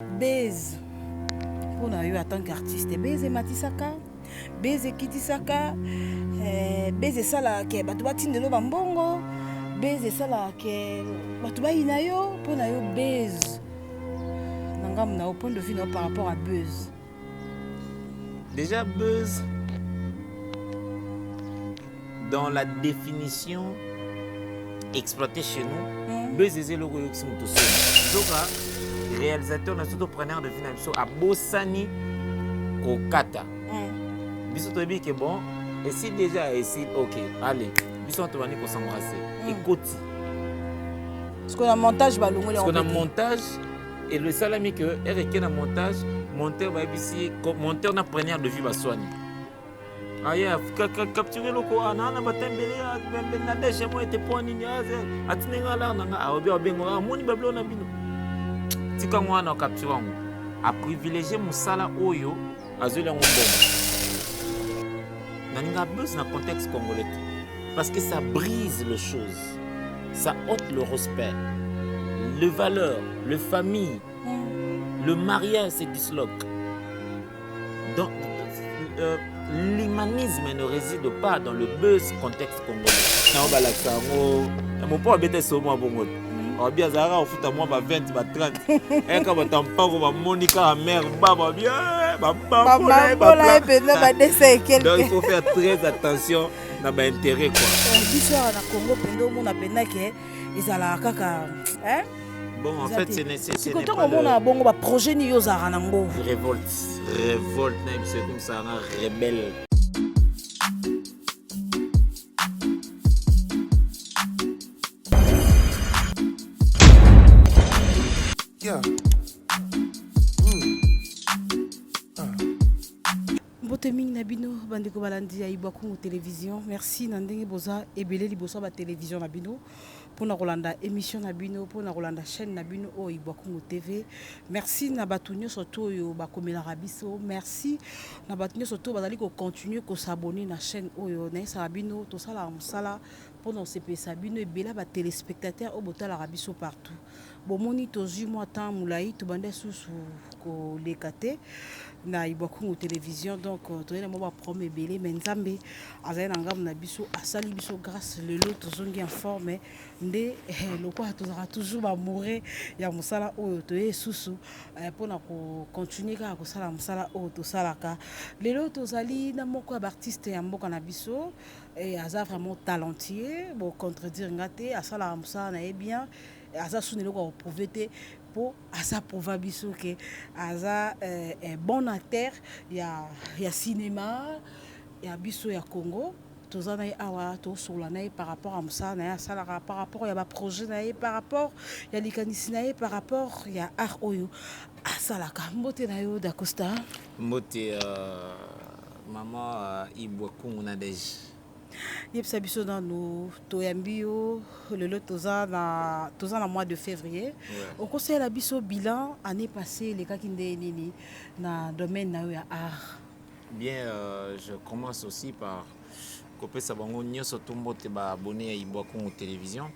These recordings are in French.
Base. Pour nous, en tant qu'artiste, Base et Matisaka, Base et Kitisaka, Base et Sala, qui est Batouatin de Lobambongo, Base et Sala, qui est Batouba Inayo, pour nous, Base. Nous avons un point de vue par rapport à Buzz. Déjà, buzz, dans la définition exploitée chez nous, buzz est le logo qui sont tous. Donc, réalisateur, nous sommes preneurs de film à Bossani Kokata. Nous sommes dit que bon, et si déjà, et si, ok, allez, nous sommes tournés pour s'embrasser. Écoute. Parce qu'on a montage, parce qu'on a montage, et le salami que, et un montage, monteur va ici, monteur n'a preneur de vue va soigner. Aya capturer le ko ana batembele na deshe mo ete poni nyaze atinenga la na obi obengo amoni bablo na bino tika ngwana capturer ngo a privilégier musala oyo azoli ngo bongo na ninga buzz na contexte congolais parce que ça brise les choses, ça ôte le respect, les valeurs, le famille, le mariage se disloque. Donc l'humanisme ne réside pas dans le buzz contexte congolais. Non, bah là, mon père était sur moi bon. On bien Zara au foot à moi 20 30. Et quand on t'entend pas Monica mère baba bien baba donc il faut faire très attention dans l'intérêt quoi. L'histoire na Congo pendo mon apena que izala kaka hein. Bon en fait c'est quand on a bon projet ni yo zara nango. Révolte même c'est comme ça un rebelle. Yeah. Boteming Nabino, Bandeko Balandi à Ibakou télévision. Merci Nandenge Boza et Belé Libosa ba télévision Nabino. Pour na Rolanda émission Nabino, pour na Rolanda chaîne Nabino au Ibakou TV. Merci Nabatunyo surtout yo bakomela rabiso. Merci Nabatunyo surtout bazali ko continuer ko s'abonner na chaîne oyo na Sabino to sala musala pour nos CP Sabino et Bela ba téléspectateurs au botala rabiso partout. Bomoni tozu moi temps moulaï to bande sous ko lekate na Ibakou télévision donc toyena mo ba promet belé mais nzambe azali na ngam na biso asali biso grâce le lot tozongi en forme nde loko tozara toujours ba mourir ya musala oyo toye susu pour na ko continuer ka ko sala musala oyo to salaka le lot tozali na moko ya artiste ya mboka na biso et aza vraiment talentueux bon contredire ngate asala musala na bien aza sunelo ko prouver pour asa prouver biso que aza un bon acteur ya cinéma ya biso ya Congo tozana awa to sola na par rapport à ça na sala par rapport ya ba projet na par rapport ya likanisi na par rapport ya art oyo asala ka mbote na yo d'Acosta mbote maman Ibokou na deje yebisa biso nanu toyambi yo lelo toza na mois de février okosala biso bilan année passée lekaki nde nini na domaine na yo ya art. Bien je commence aussi par kopesa bango nyonso tombote ba abonné à Ibokou télévision.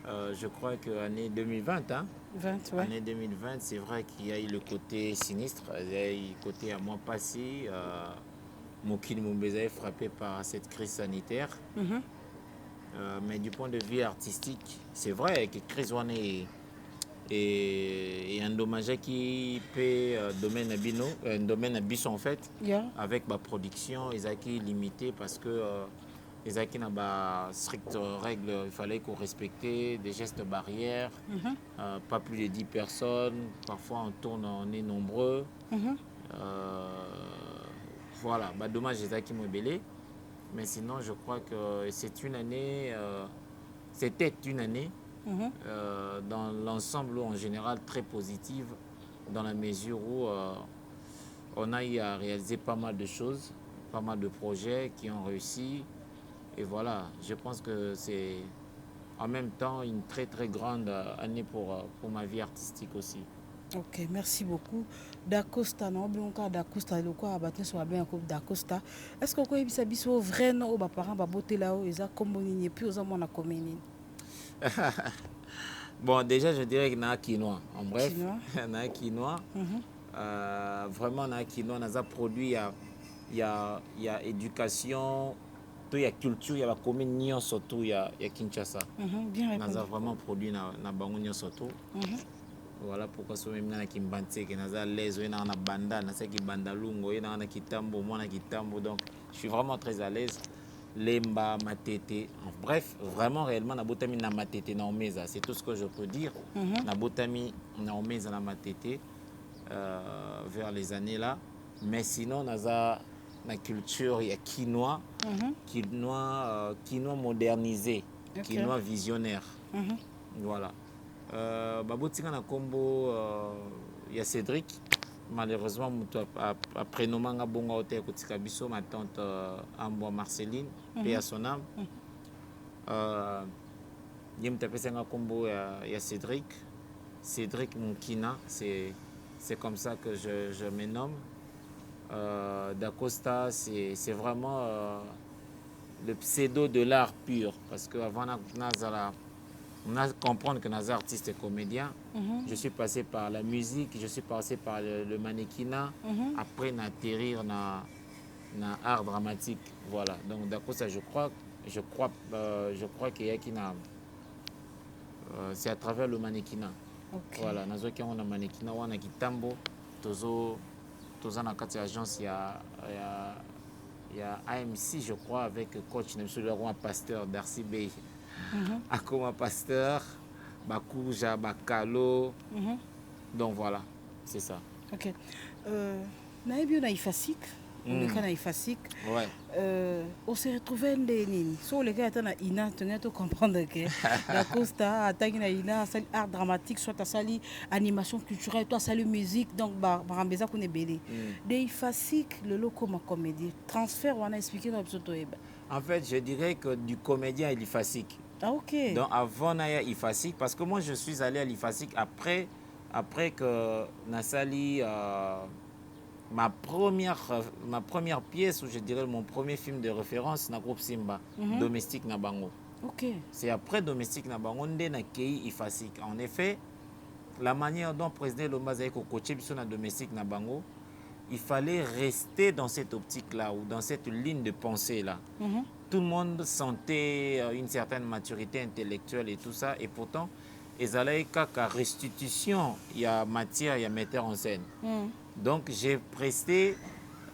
Je crois que année 2020 hein 20 ouais. Année 2020 c'est vrai qu'il y a eu le côté sinistre, il y a eu le côté à mois passé Mokili Mumbeza est frappé par cette crise sanitaire. Mais du point de vue artistique, c'est vrai que crise est endommagé qui peut domaine abino, un domaine abus en fait, avec ma production, ils ont limité parce que ils ont pas strictes règles, il fallait qu'on respecte des gestes barrières, pas plus de 10 personnes, parfois on est nombreux. Voilà, bah dommage qui m'ont belé, mais sinon je crois que c'est une année, c'était une année dans l'ensemble en général très positive, dans la mesure où on a eu à réaliser pas mal de choses, pas mal de projets qui ont réussi, et voilà, je pense que c'est en même temps une très très grande année pour ma vie artistique aussi. Ok, merci beaucoup. D'Acosta, non, bien d'Acosta, le quoi abattre sur bien d'Acosta. Est-ce que vous avez biso vrai non, aux parents, baboté là, ils ont comme on n'y plus aux hommes on a communé. Bon, déjà, je dirais qu'il y a quinoa. En bref, Quinoa. il y a quinoa. Vraiment, il y a quinoa. On a produit, il y a éducation, il y a culture, il y a la commune, surtout, il y a Kinshasa. Bien On répondu. a vraiment produit dans Bango, surtout. Voilà pourquoi je suis venu Kimbanté, que naza l'aise, na banda, na saki bandalungo, na kitambo, moi na kitambo, donc je suis vraiment très à l'aise. Lemba, matete, bref, vraiment réellement na botami na matete na omeza, c'est tout ce que je peux dire. Na botami na omeza na matete vers les années là, mais sinon naza na culture il y a quinoa, quinoa modernisé, quinoa visionnaire. Voilà. Babotika na kombo il y a Cédric, malheureusement a prénommé nga bongo hotel kotika biso ma tante Amboa Marceline paix à son âme. Yem tapesa nga kombo il y a Cédric Moukina, c'est comme ça que je me nomme. D'Acosta, c'est vraiment le pseudo de l'art pur, parce que avant on a comprendre que Nazar artiste et comédien. Je suis passé par la musique, je suis passé par le mannequinat. Après, n'atterrir dans art dramatique. Voilà. Donc, d'accord, ça, je crois qu'il y a qui n'a. C'est à travers le mannequinat. Okay. Voilà. Nazo qui on a mannequinat, on a kitambo, tozo na kati agence il y a AMC, je crois, avec coach Nemsou roi pasteur Darcy Bey. Akoma Pasteur, Bakouja, Bakalo. Donc voilà, c'est ça. Ok. Naibio naifasik. Le cas naifasik. Ouais. On s'est retrouvé nini. Sur le cas na ina, tu as comprendre que la Costa attaque na ina, c'est art dramatique, soit à sali animation culturelle, toi sali musique, donc barambeza qu'on est belé. Naifasik le loco ma comédie. Transfert on a expliqué dans l'épisode. En fait, je dirais que du comédien à l'IFASIC. Ah, ok. Donc avant Naya IFASIC, parce que moi je suis allé à l'IFASIC après que Nassali, ma première pièce, ou je dirais mon premier film de référence, na groupe Simba, Domestique Nabango. Ok. C'est après Domestique Nabango, on a créé IFASIC. En effet, la manière dont le président Lomba Zaïko coaché na Domestique Nabango, il fallait rester dans cette optique-là ou dans cette ligne de pensée-là. Tout le monde sentait une certaine maturité intellectuelle et tout ça. Et pourtant, ils allaient qu'à restitution, il y a matière, il y a metteur en scène. Donc, j'ai presté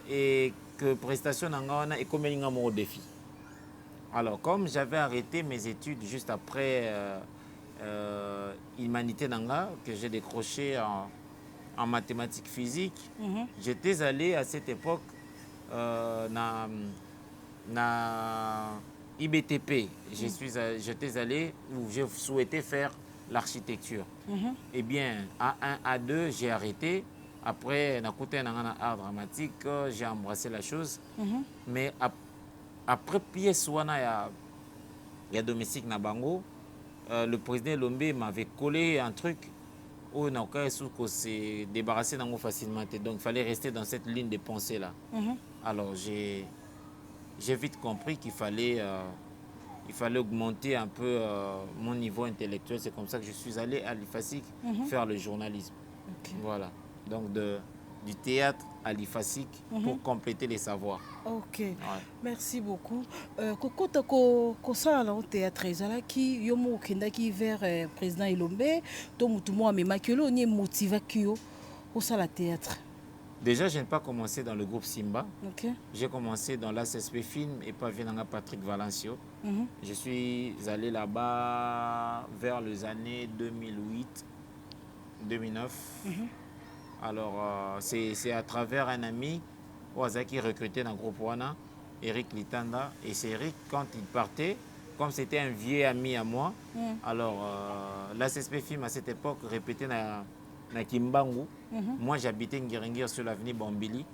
et que prestation et comme il y a mon défi. Alors, comme j'avais arrêté mes études juste après Humanité Nanga, que j'ai décroché en mathématiques physiques, j'étais allé à cette époque na IBTP. J'étais allé où je souhaitais faire l'architecture. Eh bien, A1, A2, j'ai arrêté. Après, na côté na art dramatique, j'ai embrassé la chose. Mais après pièce wana ya Domestique Nabango, le président Lombe m'avait collé un truc où on a s'est débarrassé facilement. Donc il fallait rester dans cette ligne de pensée là. Alors j'ai vite compris qu'il fallait augmenter un peu mon niveau intellectuel. C'est comme ça que je suis allé à l'IFASIC faire le journalisme. Okay. Voilà. Donc du théâtre à l'IFASIC pour compléter les savoirs. Ok. Ouais. Merci beaucoup. Kokota ça au théâtre qui yomo kendaki vers président Elombe to mutumo amemakelo ni motiva kyo au sala théâtre. Déjà, je n'ai pas commencé dans le groupe Simba. Okay. J'ai commencé dans l'ACSP Film et pas Vienanga Patrick Valencio. Je suis allé là-bas vers les années 2008-2009. Alors, c'est à travers un ami qui recrutait dans le groupe Wana, Eric Litanda. Et c'est Eric, quand il partait, comme c'était un vieux ami à moi, alors l'ACSP Film à cette époque répétait na Kimbangu. Moi, j'habitais Nguiringir sur l'avenue Bambili.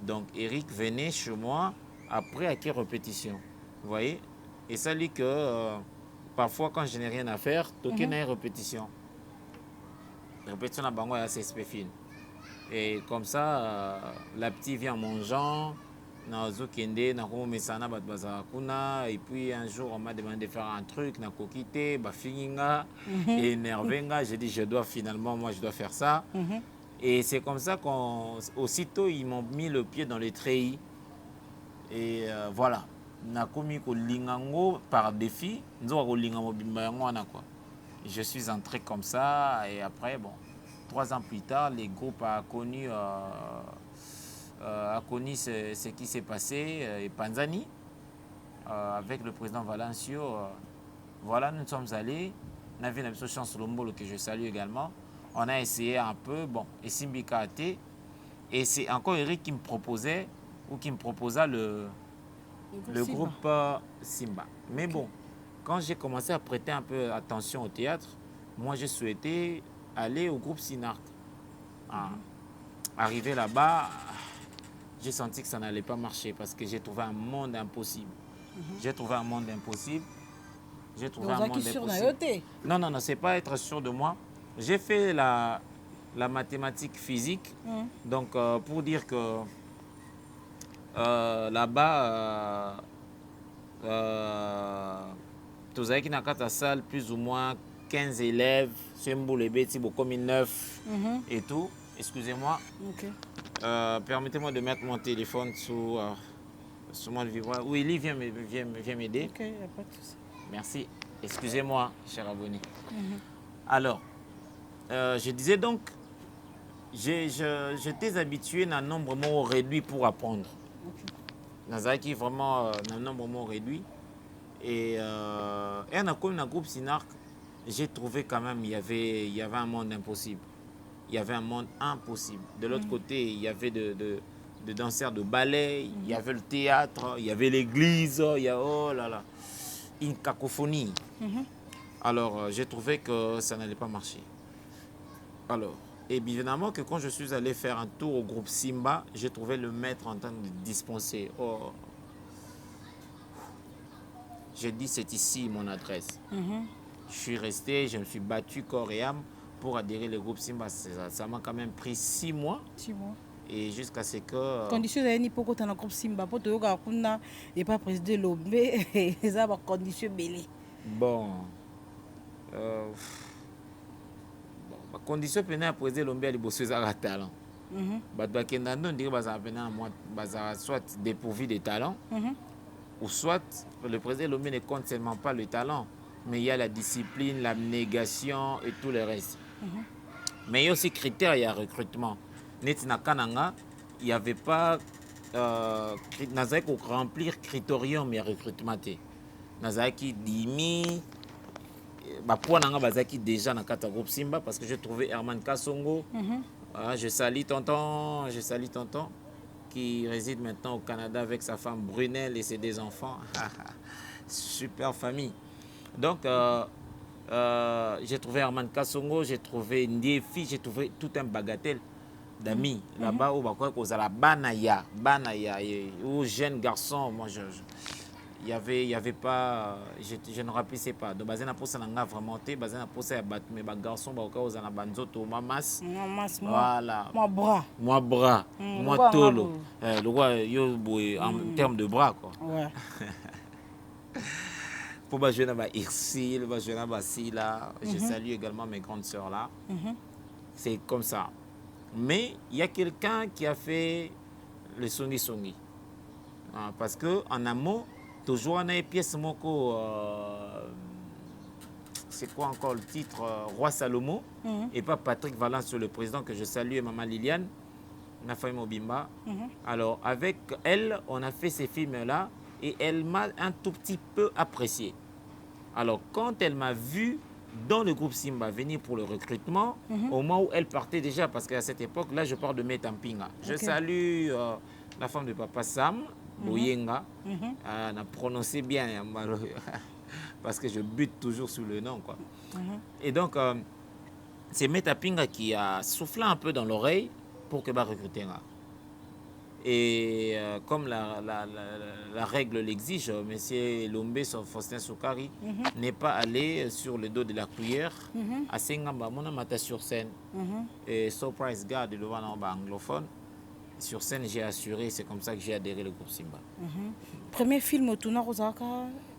Donc, Eric venait chez moi après à quelle répétition. Vous voyez? Et ça dit que parfois, quand je n'ai rien à faire, toquer une répétition. Répétition à Bango et à CSP Film. Et comme ça, la petite vient en mangeant, nazokende nakomesana bato bazala kuna et puis un jour on m'a demandé de faire un truc nakoki te bafingi nga énervé nga, j'ai dit je dois finalement moi je dois faire ça. Et c'est comme ça qu'aussitôt ils m'ont mis le pied dans les treillis et voilà nakomi kolinga ngo par défi nzoka kolinga mobimba yango wana quoi. Je suis entré comme ça et après bon 3 ans plus tard le groupe a connu ce qui s'est passé et Panzani avec le président Valencio. Voilà, nous sommes allés. On avait une chance Lombolo que je salue également. On a essayé un peu, bon, et Simbi Kate. Et c'est encore Eric qui me proposait ou qui me proposa le groupe Simba. Mais bon, quand j'ai commencé à prêter un peu attention au théâtre, moi j'ai souhaité aller au groupe Sinarc. Arrivé là-bas, j'ai senti que ça n'allait pas marcher parce que j'ai trouvé un monde impossible. J'ai trouvé un monde impossible. J'ai trouvé un monde impossible. Non, non, non, c'est pas être sûr de moi. J'ai fait la mathématique physique. Donc, pour dire que là-bas, tous avez qui n'a qu'à salle, plus ou moins 15 élèves, c'est comme 9 et tout. Excusez-moi. Ok. Permettez-moi de mettre mon téléphone sous mon vibreur. Oui, Willy vient m'aider. Ok, il n'y a pas de souci. Merci. Excusez-moi, cher abonné. Alors, je disais donc, j'étais habitué à un nombre de mots réduit pour apprendre. Nazaki vraiment un nombre de mots réduit. Et comme dans le groupe Sinarc, j'ai trouvé quand même il y avait un monde impossible. Il y avait un monde impossible. De l'autre côté, il y avait de danseurs de ballet, il y avait le théâtre, il y avait l'église, il y a oh là là, une cacophonie. Alors, j'ai trouvé que ça n'allait pas marcher. Alors, évidemment que quand je suis allé faire un tour au groupe Simba, j'ai trouvé le maître en train de dispenser. Oh. J'ai dit, c'est ici mon adresse. Je suis resté, je me suis battu corps et âme pour adhérer au groupe Simba. Ça m'a quand même pris 6 mois. 6 mois. Et jusqu'à ce que... Condition d'ailleurs, pour que tu aies un groupe Simba, pour que tu aies pas président l'OB, et ça va condition belé. Bon. La condition pour que président l'OB, il bosse avec talent. Soit dépourvu de talent, ou soit le président l'OB ne compte seulement pas le talent, mais il y a la discipline, l'abnégation et tout le reste. Mais il y a aussi critères, il y a recrutement. Netina Kananga, il n'y avait pas remplir critérium et recrutement. Nazaki Dimi, Bazaki déjà dans le groupe Simba parce que j'ai trouvé Herman Kassongo. Je salue tonton, qui réside maintenant au Canada avec sa femme Brunel et ses 2 enfants. Super famille. Donc, j'ai trouvé Herman Kassongo, j'ai trouvé Ndiefi, j'ai trouvé tout un bagatelle d'amis là-bas où Banaya, où jeune garçon, moi il y avait pas, je ne remplissais pas. Donc bazena pour ça n'a vraiment été, bazena pour ça battre mes garçons aux anabanzoto mamas. Voilà. Moi bras, moi tolo. Le roi yo en termes de bras quoi. Ouais. Pour je salue également mes grandes sœurs là. C'est comme ça. Mais il y a quelqu'un qui a fait le songi. Parce qu'en amont, toujours on a une pièce moko. C'est quoi encore le titre Roi Salomon. Et pas Patrick Valence, le président que je salue, et Maman Liliane, Nafaï Mobimba. Alors, avec elle, on a fait ces films-là et elle m'a un tout petit peu apprécié. Alors, quand elle m'a vu dans le groupe Simba venir pour le recrutement, au moment où elle partait déjà, parce qu'à cette époque, là, je parle de Metampinga. Je salue la femme de papa Sam, Boyenga. Elle a prononcé bien, parce que je bute toujours sur le nom, quoi. Et donc, c'est Metampinga qui a soufflé un peu dans l'oreille pour que va recruter. Et comme la règle l'exige, M. Lombe, Faustin Soukari, n'est pas allé sur le dos de la cuillère à Sengamba, mon amata sur scène. Et Surprise God, le anglophone. sur scène, j'ai assuré. C'est comme ça que j'ai adhéré au groupe Simba. Premier film au tournant Rosaka.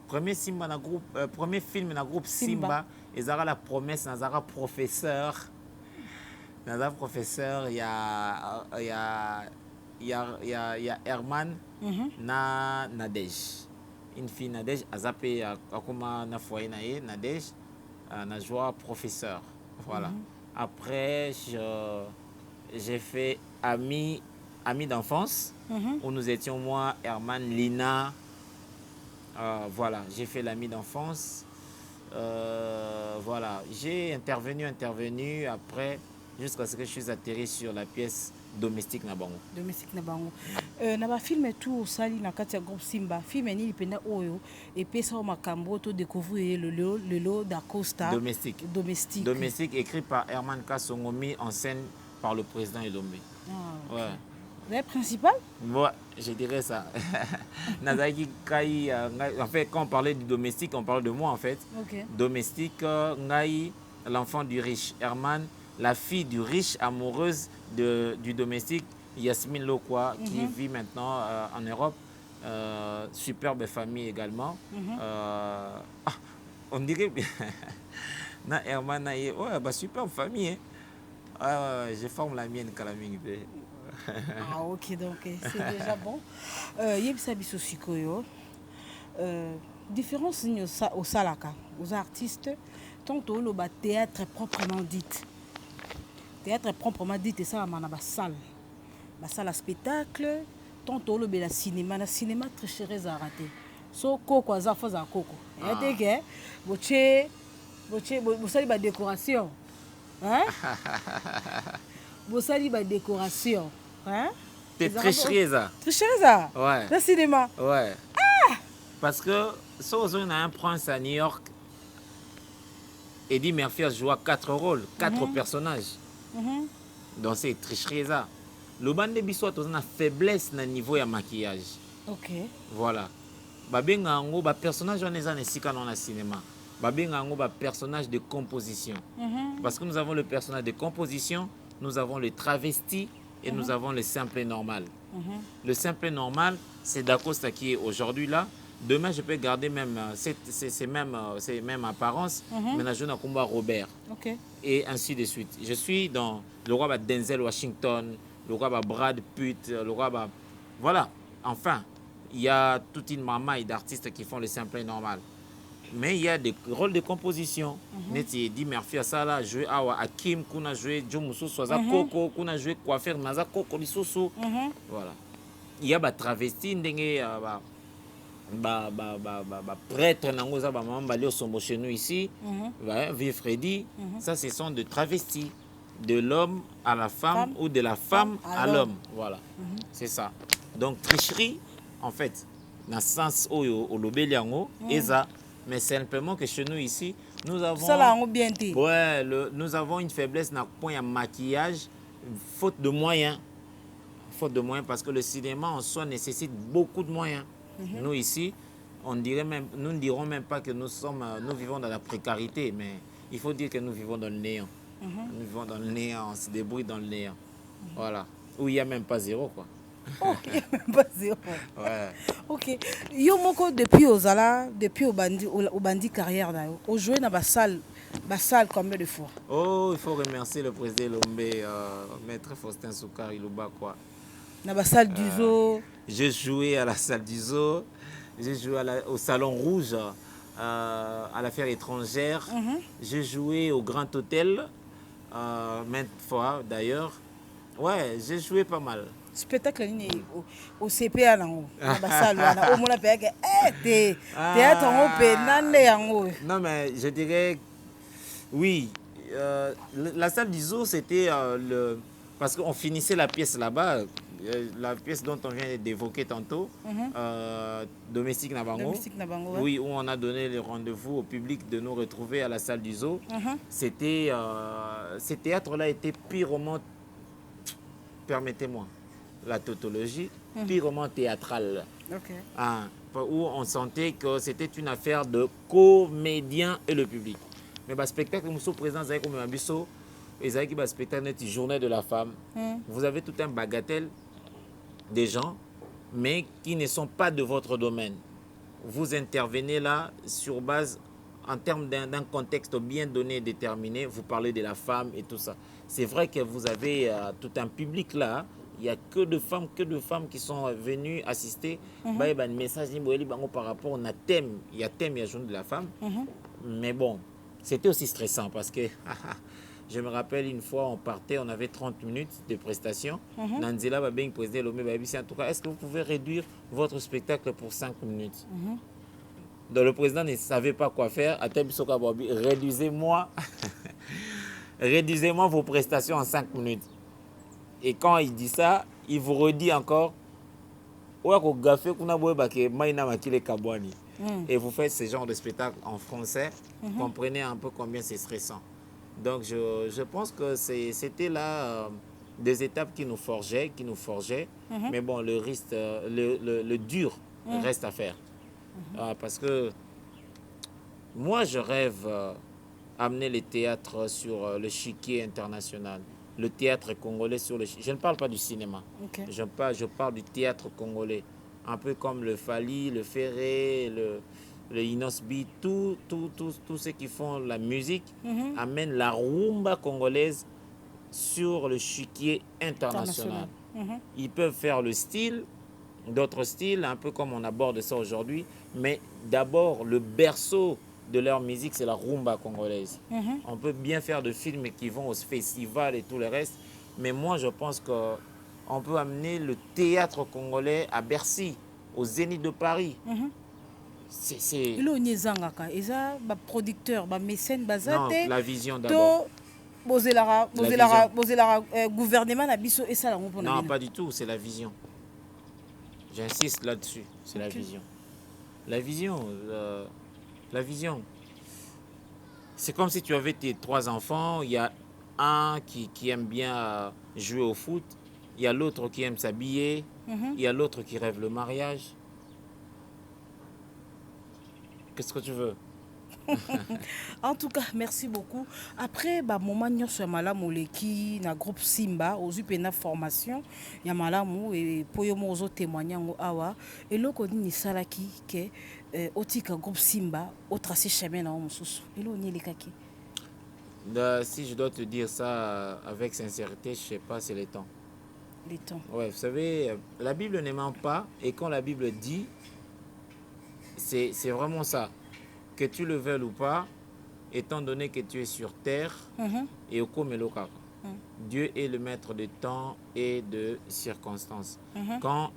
Premier film dans le groupe Simba, ils ont la promesse, ils ont professeur. Dans un professeur, il y a Herman, na Nadej. Une fille Nadej, a zappé à comment na foyer Nadej, na joie professeur. Voilà. Après, j'ai fait ami d'enfance, où nous étions moi, Herman, Lina. Voilà, j'ai fait l'ami d'enfance. Voilà, j'ai intervenu après, jusqu'à ce que je suis atterri sur la pièce Domestique Nabango. Domestique Nabango. Naba film tout au sali na katia groupe Simba. Film ni lipenda oyo et puis ça au makambo to découvrir le lot d'Acosta. Domestique. Domestique écrit par Herman Kassongo, mis en scène par le président Elombe. Okay. Ouais. Le principal? Ouais, je dirais ça. Nazaki Kai, en fait, quand on parlait du domestique, on parle de moi en fait. Okay. Domestique, Ngai, l'enfant du riche. Herman, la fille du riche, amoureuse du domestique, Yasmine Lokwa, qui vit maintenant en Europe. Superbe famille également. On dirait na Herman, ouais, bah, superbe famille. Hein. Je forme la mienne, Kalaming. Ah ok, donc c'est déjà bon. Yebisa biso sikoyo. Différence au salaka, aux artistes, tant au le théâtre proprement dit. Théâtre proprement dit, et ça, on a une salle. La salle à spectacle, tant au le cinéma. Le cinéma, très cher à rater. So, coco, ça fait un coco. Et que, vous savez, la décoration. Hein? Vous savez, la décoration. Hein? T'es très chérie, ça. Très chérie, ça? Ouais. Le cinéma? Ouais. Parce que, si on a un prince à New York, Eddie Murphy a joué 4 rôles, 4 personnages. Donc c'est tricherie ça. Le bande de biso a une faiblesse na niveau ya maquillage. Ok. Voilà. Babenga ngo ba personnage on est en esika dans le cinéma. Babenga ngo ba personnage de composition. Parce que nous avons le personnage de composition, nous avons le travesti et nous avons le simple et normal. Le simple et normal, c'est Dacosta qui est aujourd'hui là. Demain, je peux garder même ces mêmes apparences, mais là, je n'ai combat Robert. Okay. Et ainsi de suite. Je suis dans le roi Denzel Washington, le roi Brad Pitt, le roi. Voilà. Enfin, il y a toute une mamaille d'artistes qui font le simple et normal. Mais il y a des rôles de composition. Neti Eddie Murphy a ça là, joué Awa Hakim, qu'on a joué Joe Moussou, Soza Coco, qu'on a joué Coiffeur Naza Coco Lissoso. Voilà. Il y a des travestis, prêtre nangoza ba maman balio sombo chez nous ici vieux Freddy, ça ce sont de travestis de l'homme à la femme ou de la femme à l'homme, voilà. C'est ça. Donc tricherie en fait dans le sens où au lobeliango eza, mais simplement que chez nous ici nous avons nous avons une faiblesse dans le point de maquillage, faute de moyens parce que le cinéma en soi nécessite beaucoup de moyens. Nous ici, nous ne dirons même pas que nous vivons dans la précarité, mais il faut dire que nous vivons dans le néant. Nous vivons dans le néant, on se débrouille dans le néant. Voilà. Où il n'y a même pas zéro, quoi. Oh, il n'y a même pas zéro. Ouais. Ok. Yo moko depuis au bandi carrière, au joué dans la salle combien de fois? Oh, il faut remercier le président Lombe, maître Faustin Soukar Ilouba, quoi. Dans la salle du zoo. J'ai joué à la salle du zoo, j'ai joué au Salon Rouge, à l'affaire étrangère, j'ai joué au Grand Hôtel, maintes fois d'ailleurs. Ouais, j'ai joué pas mal. Spectacle au CPA là, dans la salle là, au moins théâtre non mais je dirais oui, la salle du zoo c'était parce qu'on finissait la pièce là-bas. La pièce dont on vient d'évoquer tantôt, Domestique Nabango, ouais. Oui, où on a donné le rendez-vous au public de nous retrouver à la salle du zoo. C'était, ce théâtre-là était purement, permettez-moi, la tautologie, purement théâtrale. Okay. Où on sentait que c'était une affaire de comédiens et le public. Mais le spectacle, nous sommes présents avec comme Abisso. Et ça qui spectacle journée de la femme. Vous avez tout un bagatelle. des gens, mais qui ne sont pas de votre domaine. Vous intervenez là sur base, en termes d'un contexte bien donné et déterminé, vous parlez de la femme et tout ça. C'est vrai que vous avez tout un public là, il n'y a que de femmes qui sont venues assister. Bah, un message par rapport au thème, il y a thème, il y a journée de la femme. Mais bon, c'était aussi stressant parce que je me rappelle une fois, on partait, on avait 30 minutes de prestation. Nanzela va bien poser le en tout cas, est-ce que vous pouvez réduire votre spectacle pour 5 minutes? Donc le président ne savait pas quoi faire. Réduisez-moi réduisez-moi vos prestations en 5 minutes. Et quand il dit ça, il vous redit encore et vous faites ce genre de spectacle en français. Comprenez un peu combien c'est stressant. Donc je pense que c'était là des étapes qui nous forgeaient. Mais bon, le dur reste à faire. Parce que moi, je rêve amener les théâtres sur le chiquier international. Le théâtre congolais sur le chiquier. Je ne parle pas du cinéma. Okay. Je parle du théâtre congolais. Un peu comme le Fali, le Ferré, le Inosbi, tous ceux qui font la musique amènent la rumba congolaise sur le chiquier international. Ils peuvent faire le style, d'autres styles, un peu comme on aborde ça aujourd'hui, mais d'abord, le berceau de leur musique, c'est la rumba congolaise. On peut bien faire de films qui vont au festival et tout le reste, mais moi, je pense qu'on peut amener le théâtre congolais à Bercy, au Zénith de Paris. C'est... Non, producteur, mécène, non, la vision d'abord. Gouvernement et ça, non, pas du tout, c'est la vision. J'insiste là-dessus, c'est la vision. La vision. C'est comme si tu avais tes 3 enfants, il y a un qui aime bien jouer au foot, il y a l'autre qui aime s'habiller, il y a l'autre qui rêve le mariage. Qu'est-ce que tu veux? En tout cas, merci beaucoup. Après, moment nous sommes là qui na groupe Simba aux UPNA formation, ya malamu et poyomo aux témoigner awa et là qu'on ni salaki que otika groupe Simba au tracé chemin na mususu. Et là on y les kaki. Si je dois te dire ça avec sincérité, je sais pas, c'est les temps. Les temps. Ouais, vous savez, la Bible ne ment pas et quand la Bible dit, c'est vraiment ça. Que tu le veuilles ou pas, étant donné que tu es sur terre, et au Komeloka, Dieu est le maître de temps et de circonstances. Quand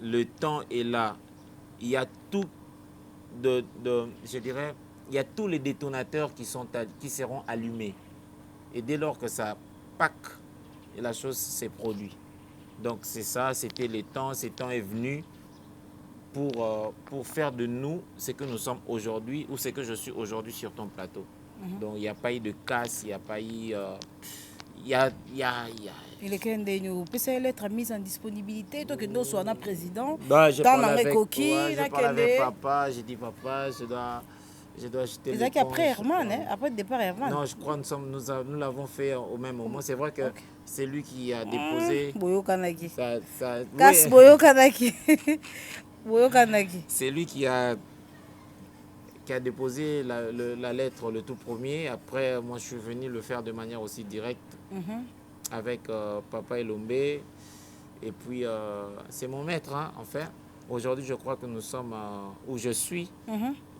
le temps est là, il y a tout je dirais, il y a tous les détonateurs qui seront allumés. Et dès lors que ça pack, la chose s'est produite. Donc c'est ça, c'était le temps est venu pour faire de nous ce que nous sommes aujourd'hui ou ce que je suis aujourd'hui sur ton plateau. Donc il n'y a pas eu de casse, il n'y a pas eu... Il y a... Et les nous peut lettre mise en disponibilité, toi que nous soyons président. Je parle avec papa, j'ai dit papa, je dois acheter les ponts. Après Herman, après le départ Herman. Non, je crois que nous l'avons fait au même moment. C'est vrai que c'est lui qui a déposé... Boyo Kanaki. Kas Boyo Kanaki. C'est lui qui a déposé la lettre le tout premier. Après, moi, je suis venu le faire de manière aussi directe avec Papa Elombe. Et puis, c'est mon maître, en fait. Aujourd'hui, je crois que nous sommes où je suis,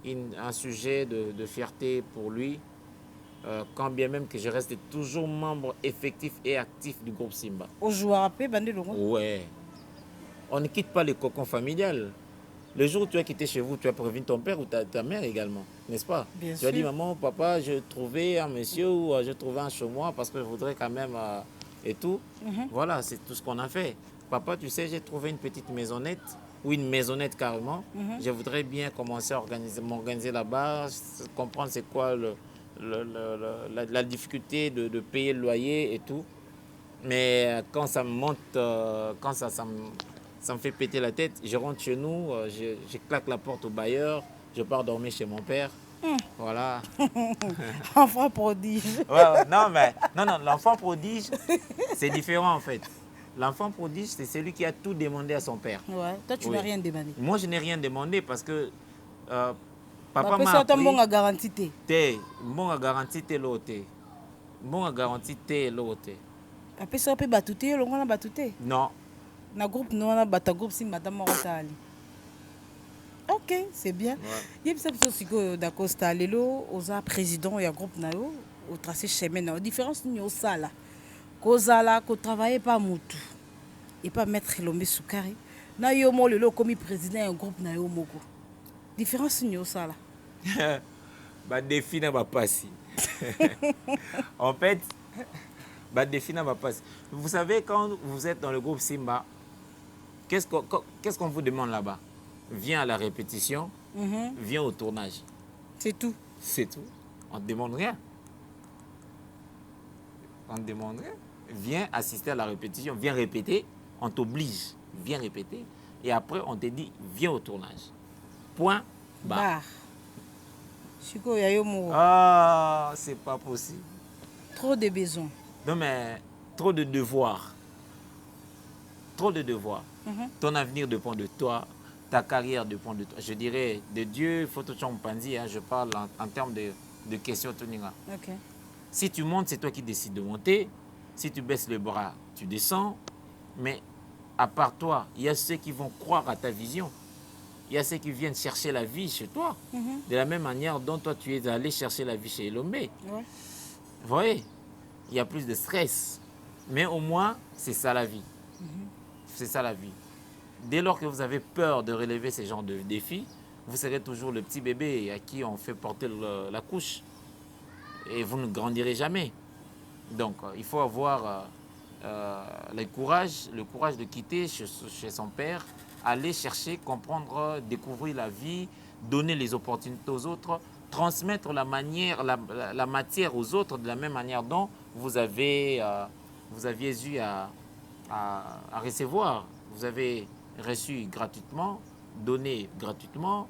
un sujet de fierté pour lui. Quand bien même que je reste toujours membre effectif et actif du groupe Simba. Au joueur après, ouais. On ne quitte pas le cocon familial. Le jour où tu as quitté chez vous, tu as prévenu ton père ou ta mère également, n'est-ce pas? Bien tu sûr. as dit, maman, papa, je trouvais un monsieur ou je trouvais un chez moi parce que je voudrais quand même et tout. Voilà, c'est tout ce qu'on a fait. Papa, tu sais, j'ai trouvé une petite maisonnette ou une maisonnette carrément. Je voudrais bien commencer à m'organiser là-bas, comprendre c'est quoi la difficulté de payer le loyer et tout. Mais quand ça me monte, quand ça me fait péter la tête, je rentre chez nous, je claque la porte au bailleur, je pars dormir chez mon père. Voilà. Enfant prodige. Non, l'enfant prodige, c'est différent en fait. L'enfant prodige, c'est celui qui a tout demandé à son père. Ouais. Toi, tu Oui. n'as rien demandé. Moi, je n'ai rien demandé parce que papa Bah, m'a ça, appris... bon garantie. Te, bon a garanti te l'autre. Bon a garanti te l'autre. Après ça, on peut battre, on a battu. Non. Na groupe, nous, on a battu groupe si madame Morotali. Ok, c'est bien. Il y a une chose que d'accord, c'est Lelo, aux président et groupe nayo, au tracé chemin. La différence, c'est que ça là, qu'on travaille pas moutou et pas mettre l'homme sous carré. Na yo mo lelo comme président et groupe nayo moko. Différence, c'est ça là. Bah défi n'a pas si. En fait, bah défi n'a pas si. Vous savez, quand vous êtes dans le groupe Simba, qu'est-ce qu'on vous demande là-bas? Viens à la répétition, viens au tournage. C'est tout. C'est tout. On ne demande rien. On ne demande rien. Viens assister à la répétition, viens répéter. On t'oblige, viens répéter. Et après, on te dit, viens au tournage. Point barre. Chico, yayo mo. Ah, c'est pas possible. Trop de besoins. Non, mais trop de devoirs. Trop de devoirs. Ton avenir dépend de toi. Ta carrière dépend de toi. Je dirais de Dieu, Photo Champanzi, je parle en termes de questions. Okay. Si tu montes, c'est toi qui décides de monter. Si tu baisses les bras, tu descends. Mais à part toi, il y a ceux qui vont croire à ta vision. Il y a ceux qui viennent chercher la vie chez toi. De la même manière dont toi, tu es allé chercher la vie chez Elombe. Ouais. Vous voyez, il y a plus de stress. Mais au moins, c'est ça la vie. C'est ça la vie. Dès lors que vous avez peur de relever ces genres de défis, vous serez toujours le petit bébé à qui on fait porter la couche. Et vous ne grandirez jamais. Donc, il faut avoir le courage de quitter chez son père, aller chercher, comprendre, découvrir la vie, donner les opportunités aux autres, transmettre la matière aux autres de la même manière dont vous aviez eu à recevoir. Vous avez reçu gratuitement, donné gratuitement.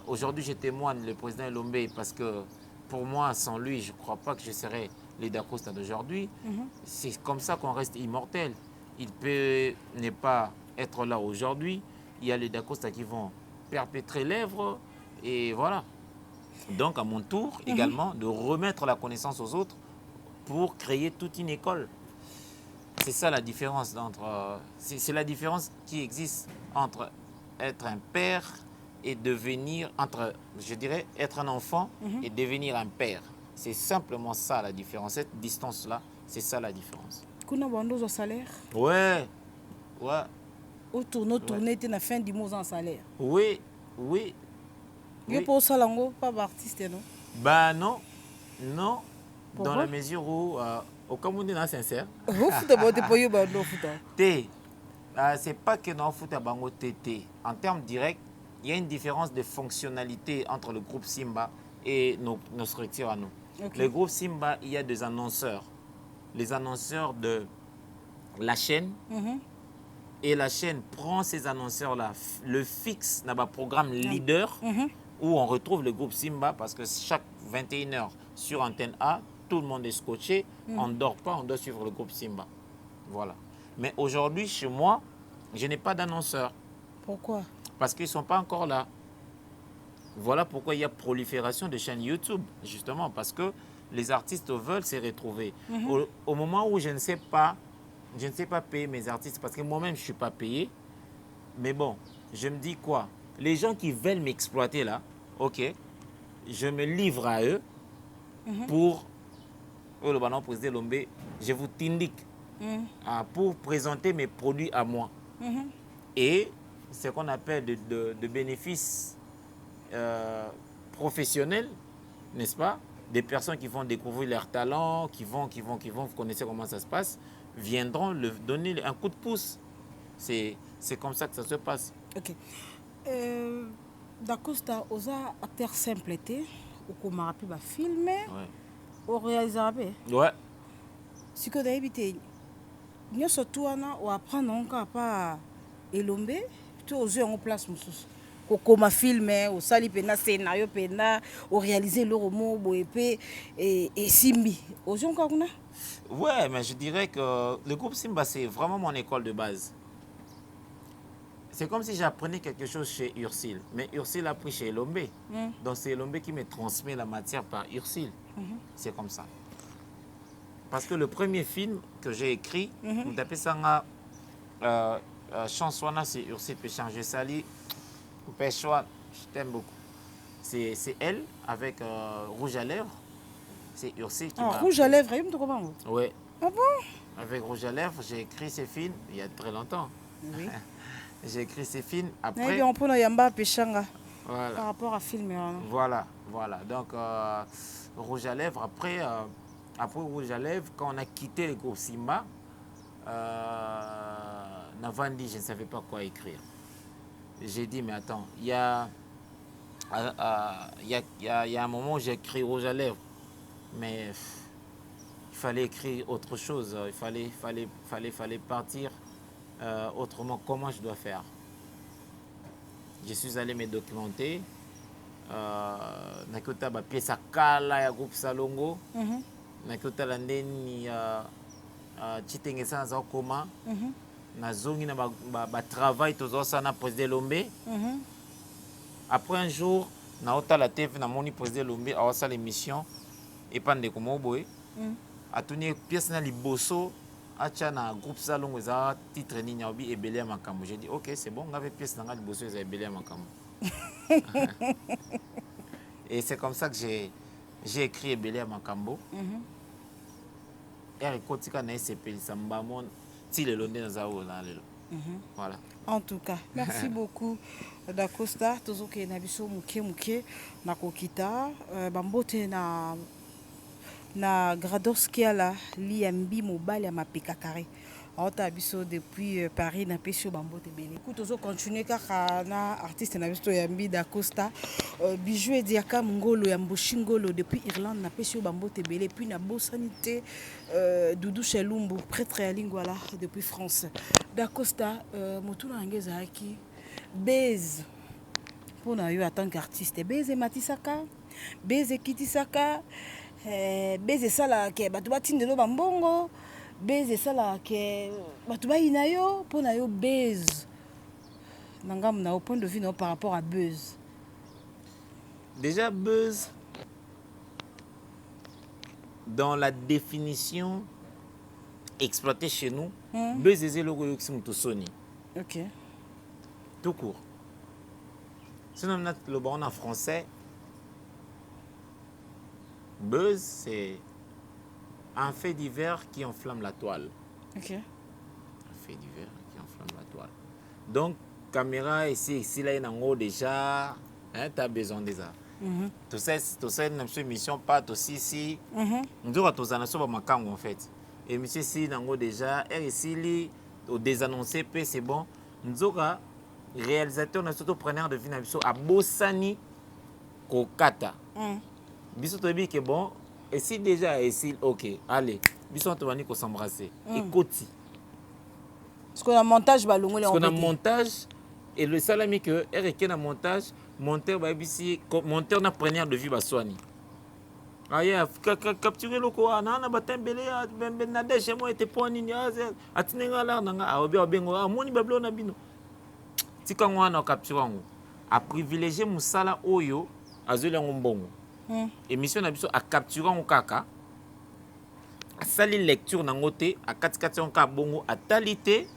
Aujourd'hui, je témoigne le président Elombe parce que pour moi, sans lui, je ne crois pas que je serais les Dacosta d'aujourd'hui. C'est comme ça qu'on reste immortel. Il peut ne pas être là aujourd'hui. Il y a les Dacosta qui vont perpétrer l'œuvre et voilà. Donc, à mon tour également, de remettre la connaissance aux autres pour créer toute une école. C'est ça la différence c'est la différence qui existe entre être un père et devenir, je dirais, être un enfant et devenir un père. C'est simplement ça la différence. Cette distance-là, c'est ça la différence. Qu'on a vendu au salaire? Ouais. Au tourner, tu as fin du mois en salaire. Oui. Tu pour ça, pas d'artiste, non? Bah non. Pourquoi? Dans la mesure où, au Cameroun, on est sincère. C'est pas que dans le foot à Bango TT. En termes directs, il y a une différence de fonctionnalité entre le groupe Simba et nos structures à nous. Okay. Le groupe Simba, il y a des annonceurs. Les annonceurs de la chaîne. Et la chaîne prend ces annonceurs-là, le fixe dans un programme leader où on retrouve le groupe Simba parce que chaque 21h sur Antenne A, tout le monde est scotché. On ne dort pas, on doit suivre le groupe Simba. Voilà. Mais aujourd'hui, chez moi, je n'ai pas d'annonceurs. Pourquoi? Parce qu'ils ne sont pas encore là. Voilà pourquoi il y a prolifération de chaînes YouTube, justement, parce que les artistes veulent se retrouver. Au moment où je ne sais pas payer mes artistes, parce que moi-même, je ne suis pas payé. Mais bon, je me dis quoi? Les gens qui veulent m'exploiter là, ok, je me livre à eux pour, le ballon président Lombe, je vous t'indique, pour présenter mes produits à moi. Et ce qu'on appelle de bénéfices professionnels, n'est-ce pas? Des personnes qui vont découvrir leurs talents, qui vont, vous connaissez comment ça se passe, viendront donner un coup de pouce. C'est comme ça que ça se passe. Ok. Dacosta, aux acteurs simples, ou qu'on a pu filmer, ou réaliser. Ouais. Si que d'habiter, nous surtout on apprend encore pas Elombe, tu aux yeux en place, kokoma film osali mpena scénario mpena oréalise eloko mo boye mpe esimbi ozonga kuna. Ouais, mais je dirais que le groupe Simba, c'est vraiment mon école de base. C'est comme si j'apprenais quelque chose chez Ursile. Mais Ursile a pris chez Elombe. Donc c'est Elombe qui me transmet la matière par Ursile. C'est comme ça. Parce que le premier film que j'ai écrit, on appelle ça Chansona, c'est Ursile Péchan. Je salue Péchoua, je t'aime beaucoup. C'est elle avec Rouge à lèvres. C'est Ursile qui m'a... Rouge à lèvres, il me comment? Oui. Ah bon? Avec Rouge à lèvres, j'ai écrit ces films il y a très longtemps. Oui. J'ai écrit ces films après. Mais bien, on peut Yamba Péchanga. Voilà. Par rapport à film. Voilà, voilà. Donc, Rouge à lèvres, après Rouge à lèvres, quand on a quitté le groupe Simba, Navandi, je ne savais pas quoi écrire. J'ai dit, mais attends, il y a un moment où j'ai écrit Rouge à lèvres, mais il fallait écrire autre chose. Il fallait partir autrement. Comment je dois faire? Je suis allé me documenter. Nakota ba pièce à kala ya groupe Salongo. Nakota la ndeni chitengesa za koma. Nazongi na ba travail tozo sana président Lombe. Après un jour, naota la TV na moni président Lombe a sa l'émission et pande ko moboy. A tourner pièce na liboso acha na groupe Salongo za titre ni nyaobi ebele makambo. J'ai dit OK, c'est bon, on avait pièce na liboso za ebele makambo. Et c'est comme ça que j'ai écrit Ebele Makambo. Et Kotika na SPL Sambamon ti le londe na zao na lelo. Voilà. En tout cas, merci beaucoup Dacosta tozoke na biso muke na kokita bambote na Gradoskiala liambi mobile ya mapeka carré. Ota biso depuis Paris na pesio bambote bele. Écoute ozo continuer kaka na artiste na biso yambi Dacosta bijou et diaka ngolo ya mboshingolo depuis Irlande na pesio bambote bele puis na bosanité Doudou Chelumbu prêtre ya lingwala depuis France. Dacosta motuna ngeza aki base pour na yo en tant qu'artiste base matisaka base kitisaka base sala ke batu batindelo bambongo base sala ke batu bayina yo pour na yo base nangam na au point de vue no par rapport à buzz. Déjà buzz dans la définition exploitée chez nous, buzz c'est le logo de Sony. OK. Tout court. Sinon le bon en français buzz c'est un fait divers qui enflamme la toile. OK. Un fait divers qui enflamme la toile. Donc, caméra ici là, il y a déjà, hein, tu as besoin de ça. Tu sais, notre émission pas aussi ici. Nous avons tous annoncé pour Makango en fait. Et monsieur ici, nous déjà, et ici, au désannoncé, c'est bon. Nous avons réalisateur, nous sommes preneurs de Vinabiso à Bossani, Kokata. Biso to bi que bon. Et si déjà ici, ok, allez, bisous, on va s'embrasser. Écoute. Parce qu'on a montage, parce qu'on a montage, et le salami que Eric a montage, monteur na preneur de vie baswani. Aya, capturer le quoi, nana batembele, ben nade chez moi était pour nini, atinenga la nanga, obi obengo, moni bablo na bino. Tika ngwana capturer ngo. A privilégier musala oyo, azole ngombongo. Émission na biso a capturer en kaka a sali lecture na ngote a katikati on ka bongo a talité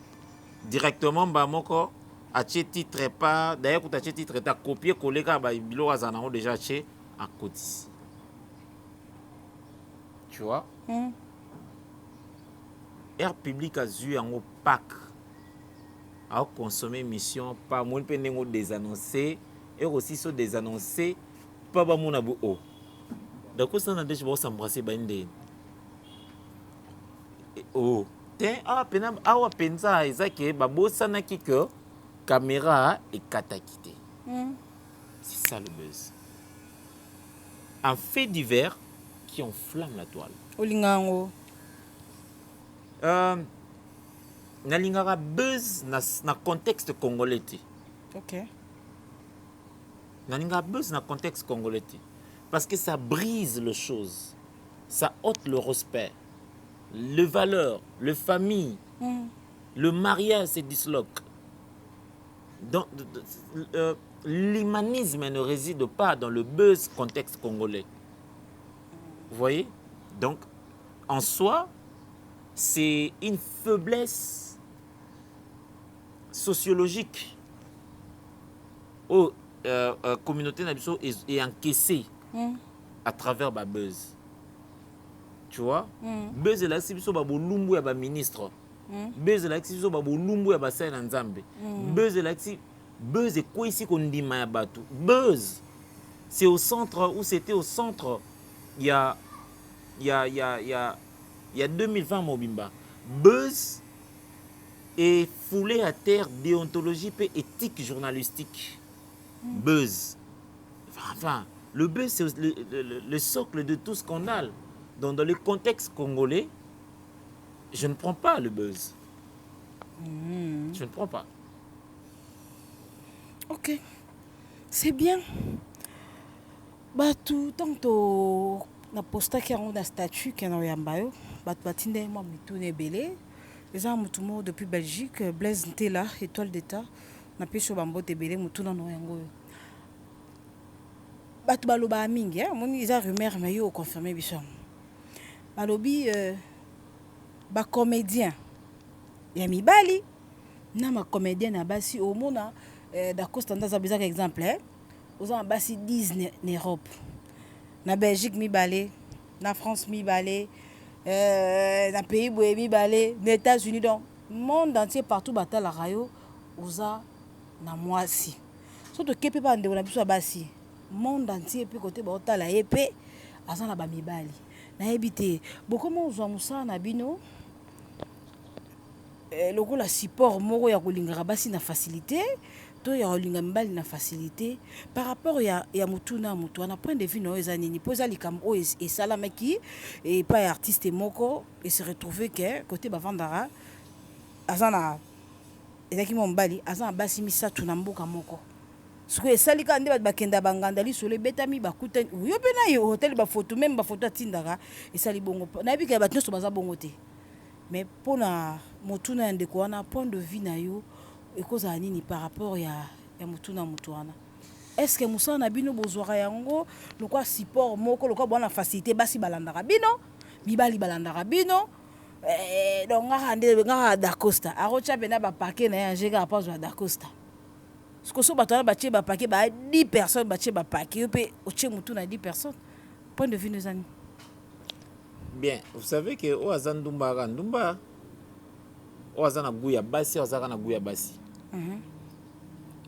directement ba moko a titre pas d'ailleurs quand a titre ta copier coller ka ba bilo azana déjà chez à côté. Tu vois? Air public a vu en pack a consommer émission pas mon pe nengo désannoncé et aussi so désannoncé pas ba mon abu o. D'accord, ça n'a déjà pas s'embrasser bande. Oh, tiens, pena awa penza ezake ba bossa na kiko caméra et katakité. C'est ça le buzz. Un fait divers qui enflamme la toile. Olingango. Na lingara buzz na contexte congolais. OK. naninga buzz na contexte congolais parce que ça brise les choses, ça ôte le respect, les valeurs, les familles, le mariage se disloque. Donc l'humanisme ne réside pas dans le buzz contexte congolais. Vous voyez? Donc en soi, c'est une faiblesse sociologique où communauté nabiso est encaissée à travers le buzz. Tu vois? Buzz est là, c'est biso babo lumbu ya ba ministre. Buzz est là, c'est biso babo lumbu ya ba sa na nzambe. Buzz est là, buzz est quoi ici qu'on dit ma batu. Buzz, c'est au centre où c'était au centre. Il y a 2020 Mobimba. Buzz est foulé à terre déontologie et éthique journalistique. Buzz. Enfin, le buzz, c'est le socle de tout scandale. Donc, dans le contexte congolais, je ne prends pas le buzz. Je ne prends pas. Ok. C'est bien. Bah, tout tant que na posta qui a un statut qui est dans Yambayo, bah, batinde moi mitune belé. Les gens mutumo depuis Belgique, Blaise Ntela, étoile d'État, na peso bambo te belé mutuna no yango. Bah, tu baloba mingi, hein, mon isa rumeur mais yo confirmé biso. Balobi ba comédien. Ya mibali na ma comédien na basi au mona d'accord standard za bizarre exemple hein. Aux en basi 10 en Europe. Na Belgique mibale, na France mibale, na pays boye mibale, na États-Unis donc monde entier partout batala rayo oza na mwasi. Surtout kepe pa ndeko na biso basi. Monde entier pe côté ba otala epé azana ba mibali. Na ebité bokomo ozwa musa na bino lokola support moko ya kolingaka basi na facilité to ya kolinga mibali na facilité par rapport ya mutu na mutu na point de vue no eza nini po eza likambo oyo esalamaki et pas artiste moko et se retrouver que côté bavandara azana ezaki mo mobali azana basi misatu na mboka moko siko esalika nde bato bakenda banganda lisolo ebetami bakutani yo mpe na yo hotel bafoto même bafoto atindaka esali bongo nayebi ke bato nyonso baza bongo te mais mpona motuna ya ndeko wana point de vue na yo ekozala nini par rapport ya motuna motu wana est-ce que mosala na bino bozwaka yango lokwa support moko lokwa bwana facilité basi balandaka bino mibali balandaka bino donc ngaka dacosta arotya mpena bapake na ye angeka apazwa dacosta sikoso bato wana batie bapake ba 10 personnes batie bapake yo mpe otie motu na 10 personnes point de vue nozani. Bien, vous savez que au Azan Ndumba, au Azan Gouya Bassi, au Azan Gouya Bassi.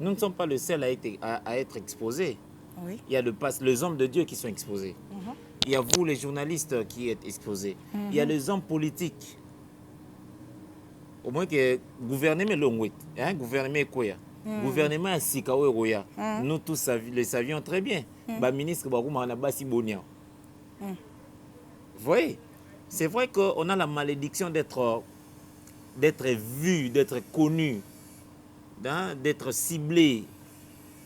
Nous ne sommes pas le seul à être exposés. Oui. Il y a les hommes de Dieu qui sont exposés. Il y a vous, les journalistes, qui êtes exposés. Il y a les hommes politiques. Au moins que gouvernement l'ongwet, hein, gouvernement quoi? Gouvernement Sikawe Roya. Nous tous le savions très bien. Le ministre Barouma Nabasi Bonia. Vous voyez, c'est vrai qu'on a la malédiction d'être vu, d'être connu, hein, d'être ciblé.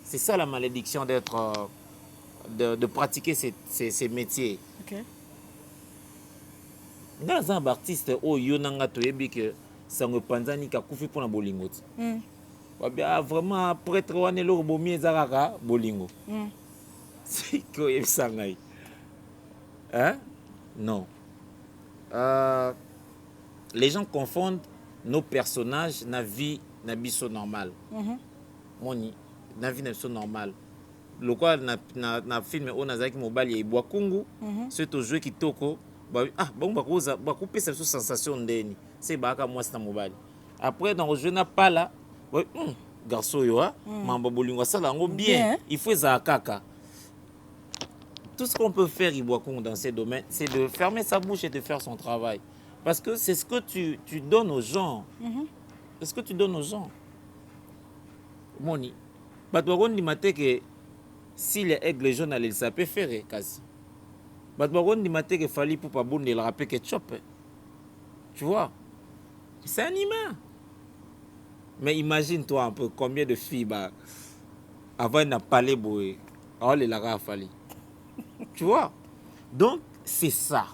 C'est ça la malédiction de pratiquer ces métiers. Ok. Dans un artiste, oh yonanga toyebi que ça me panzani ka kufi pour na bolingo. Vraiment prêtre wane lo bomi ezaraka bolingo. C'est quoi ça ngai? Hein? Non. Les gens confondent nos personnages na vie na biso normal. Moni na vie na biso normal. Le quoi na film on azaki mobali ya Ibwakungu, c'est au jeu kitoko. Bon bakoza bakouper cette sensation ndeni. C'est baka moi c'est mobali. Après dans le jeu na pas là. Garçon yo mamba bolingo sala ngo bien. Il faut za kaka. Tout ce qu'on peut faire Ibwakungu dans ces domaines, c'est de fermer sa bouche et de faire son travail. Parce que c'est ce que tu donnes aux gens. C'est ce que tu donnes aux gens. Moni. Batwagon di maté que si les aigles jaunes allaient ça peut faire quasi. Batwagon di maté que fallait pour pas bon le rappeler que chop. Tu vois? C'est un humain. Mais imagine-toi un peu combien de filles avant n'a pas les boy. Oh, les lara fali. Tu vois? Donc, c'est ça.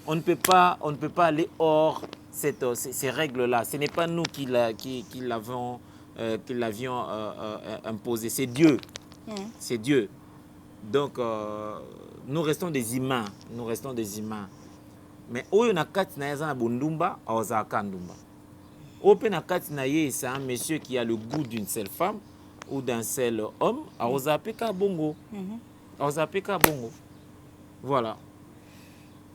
On ne peut pas aller hors ces règles-là. Ce n'est pas nous qui l'avions imposé. C'est Dieu. C'est Dieu. Donc, nous restons des humains. Nous restons des humains. Mais oyo na kati na eza na bundumba, awazaka ndumba. Ope na kati na ye, c'est un monsieur qui a le goût d'une seule femme ou d'un seul homme, awazapeka bongo. Awazapeka bongo. Voilà.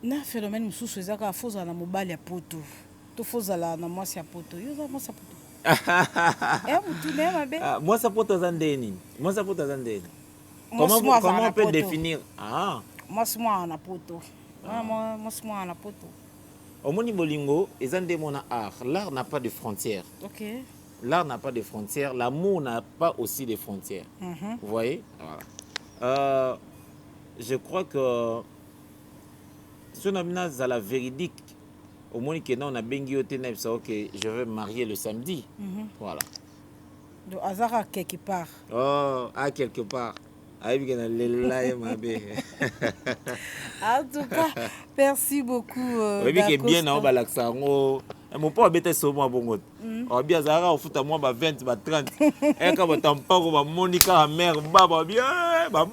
Na phénomène mosusu ezaka fozala na mobali ya poto. To fozala na mwasi ya poto. Yo za mwasi ya poto. Mutu ne mabe. Mwasi ya poto za ndeni. Mwasi ya poto za ndeni. Comment on peut définir? Mwasi mwa na poto. Mwasi mwa na poto. Omoni bolingo ezande mona art. L'art n'a pas de frontières. OK. L'art n'a pas de frontières. L'amour n'a pas aussi de frontières. Vous voyez? Voilà. Je crois que si on a à la véridique, au moins que on a bengi au ténèbres, ok, je vais me marier le samedi. Voilà. Donc hasard quelque part. Oh, à quelque part. En tout cas, merci beaucoup. Oui, qui est bien en balaxan. Mon père habite sur moi bon. Oh bien Zara au foot à moi 20 30. Et quand on pas comme Monica mère baba bien donc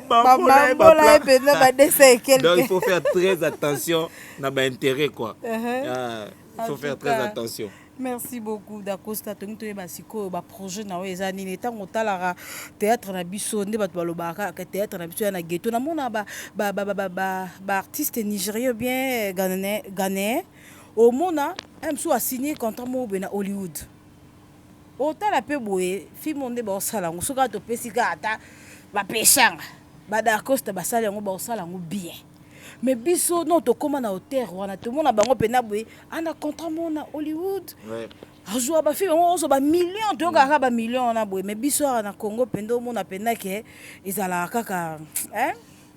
il faut faire très attention dans l'intérêt quoi. Il faut faire très attention. Merci beaucoup Dacosta tongi basiko ba projet na weza nini tango talara théâtre na biso nde bato balobaka ka théâtre na biso na ghetto na mona ba artiste nigérien bien ghanéen au mona amso a signé contrat mo na Hollywood otala pe boye film onde ba osala ngo soka to pesika ata ba peshanga ba Dacosta ba sala ngo ba osala ngo bien. Mais biso non to koma na hôtel wana to mona bango pena boye ana contrat mona Hollywood. Ouais. Ajoa ba film on so ba millions to ka ba millions na boye mais biso na Congo pendo mona pena ke ezala kaka hein.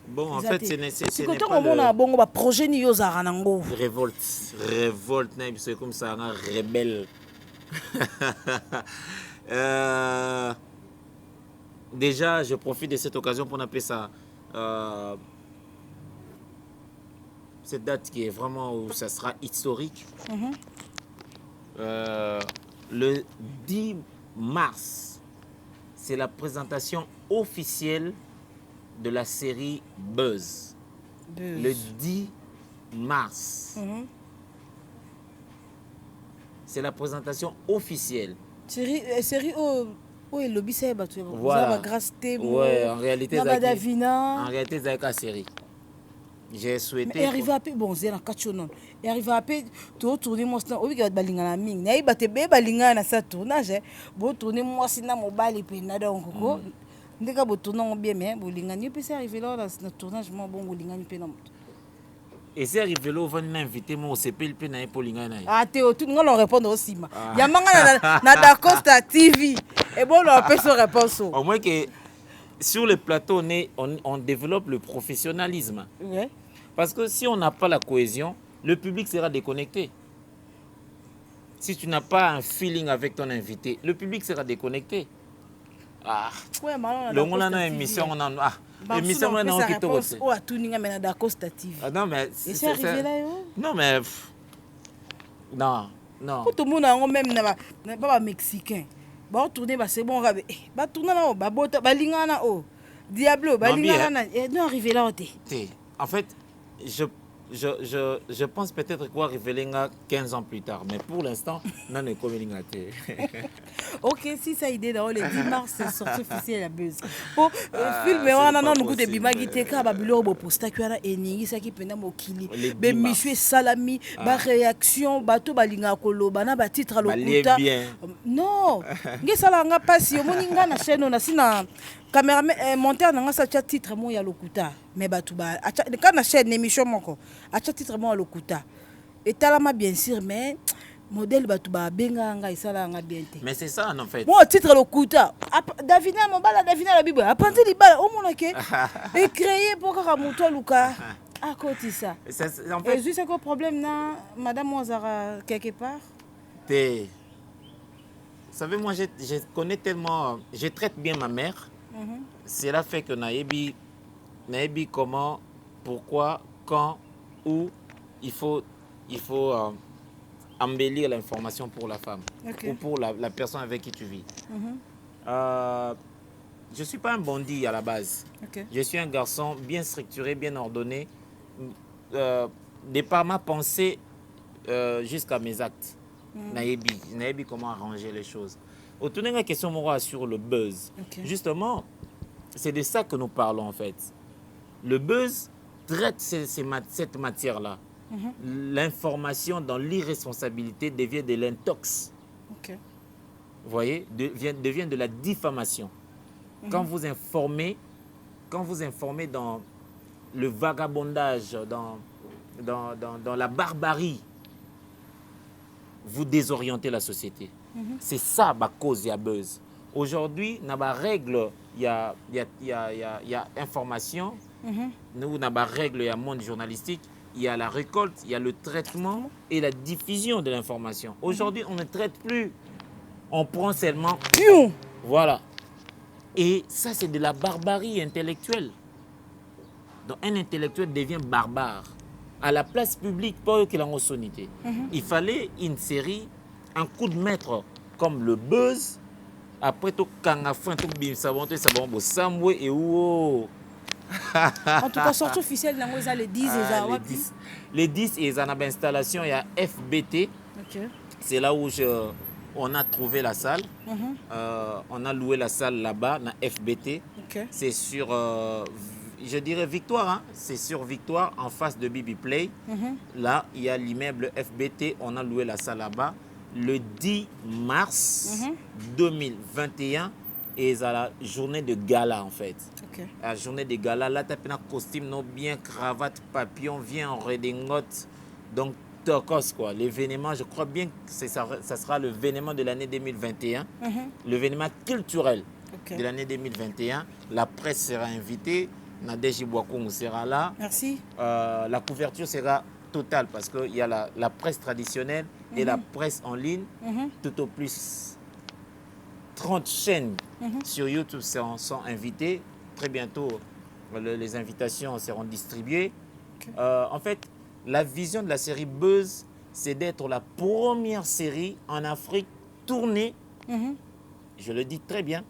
Bon en fait c'est n'est pas mona bongo ba projet ni yo za nango. Révolte na biso comme ça un rebelle. Déjà je profite de cette occasion pour appeler ça cette date qui est vraiment où ça sera historique. Le 10 mars, c'est la présentation officielle de la série Buzz. Le 10 mars. C'est la présentation officielle. Série où est lobby c'est battu. Voilà. Ouais, en réalité c'est la série. J'ai souhaité. Et arrivé à peu bon c'est la cachonon. Et arrivé à peu tout tourner moi ça oui que balinga na ming. Na ibate be balinga na sa tournage. Bo tourner moi sina mobile pe na donc ko. Ndeka bo tourner bien mais bolinga ni peut arriver là na tournage moi bon bolinga ni pe na moto. Et c'est arrivé là, on va inviter moi au CPL pe na Paulinga na. Ah Théo, tout le monde répond aussi ma. Ya manga na Dacosta TV. Et bon on peut se répondre. Au moins que sur le plateau on développe le professionnalisme. Ouais. Parce que si on n'a pas la cohésion, le public sera déconnecté. Si tu n'as pas un feeling avec ton invité, le public sera déconnecté. Ouais, on a une émission, on a émission on a qui te oh tout ninga mena Dacosta TV. Non mais c'est arrivé là yo. Non mais non. Tout le monde a même pas mexicain. Ba tourner ba c'est bon rabe. Ba tourner là ba bota ba lingana oh. Diablo ba lingana non arrivé là en fait je pense peut-être quoi révéler 15 ans plus tard mais pour l'instant non est comme OK si ça idée dans le 10 mars c'est sorti officiel la Buzz pour film wana non nous de bimagi teka ba bilo bo posta kwa eningi ça qui pena mokili be monsieur salami ba réaction bato balinga koloba na ba titre lokuta non ngesala nga pasi omoninga na chaîne na sina caméraman monteur nanga sa titre mo ya lokuta mais bato ba quand na chaîne émission moko acha titre mo ya lokuta et talama bien sûr mais modèle bato ba benga nga isala nga bien te mais c'est ça en fait moi titre lokuta Davina mobala Davina la bible apante libala o mona ke et créé pour ka moto luka à côté ça en fait c'est quoi problème na madame Mozara quelque part vous savez moi je connais tellement je traite bien ma mère. C'est là fait que naebi nayebi comment, pourquoi, quand, où il faut embellir l'information pour la femme ou pour la personne avec qui tu vis. Je ne suis pas un bandit à la base. Je suis un garçon bien structuré, bien ordonné, de par ma pensée jusqu'à mes actes. Nayebi comment arranger les choses. Autour de la question sur le buzz, justement, c'est de ça que nous parlons en fait. Le buzz traite cette matière-là. L'information dans l'irresponsabilité devient de l'intox. Vous voyez, devient de la diffamation. Quand vous informez dans le vagabondage, dans la barbarie, vous désorientez la société. C'est ça la cause, il y a buzz. Aujourd'hui, il y a règle, il y a information, nous avons règle, il y a monde journalistique, il y a la récolte, il y a le traitement et la diffusion de l'information. Aujourd'hui, on ne traite plus, on prend seulement... Voilà. Et ça, c'est de la barbarie intellectuelle. Donc, un intellectuel devient barbare. À la place publique, pas qu'il en sonité. Il fallait une série, un coup de maître comme le buzz. Après, tout kangafin, tout bim, savon, bon, samwe et ou. En tout cas, sortie officielle, les 10 les 10 et en installation, il y a FBT. C'est là où on a trouvé la salle. On a loué la salle là-bas, dans FBT. C'est sur, je dirais Victoire, hein? C'est sur Victoire, en face de Bibi Play. Là, il y a l'immeuble FBT. On a loué la salle là-bas. Le 10 mars 2021. Et à la journée de gala en fait. La journée de gala, là tu as un costume non bien, cravate, papillon, vient en redingote. Donc turquoise quoi. L'événement, je crois bien que ça sera l'événement de l'année 2021. L'événement culturel de l'année 2021. La presse sera invitée. Nadège Boakoum sera là. Merci. La couverture sera totale parce qu'il y a la presse traditionnelle et la presse en ligne. Tout au plus 30 chaînes sur YouTube sont invitées. Très bientôt, les invitations seront distribuées. En fait, la vision de la série Buzz, c'est d'être la première série en Afrique tournée, je le dis très bien,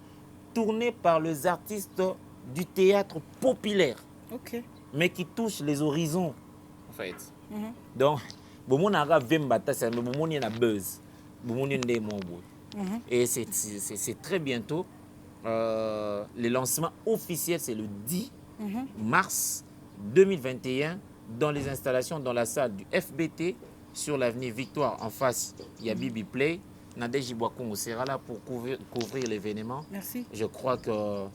tournée par les artistes du théâtre populaire, mais qui touche les horizons, en fait. Donc, bon, on a Vembata, c'est un Buzz. Et c'est très bientôt. Le lancement officiel, c'est le 10 mars 2021 dans les installations, dans la salle du FBT sur l'avenue Victoire. En face, il y a Bibi Play. Nadège Boakoum sera là pour couvrir l'événement. Merci. Je crois que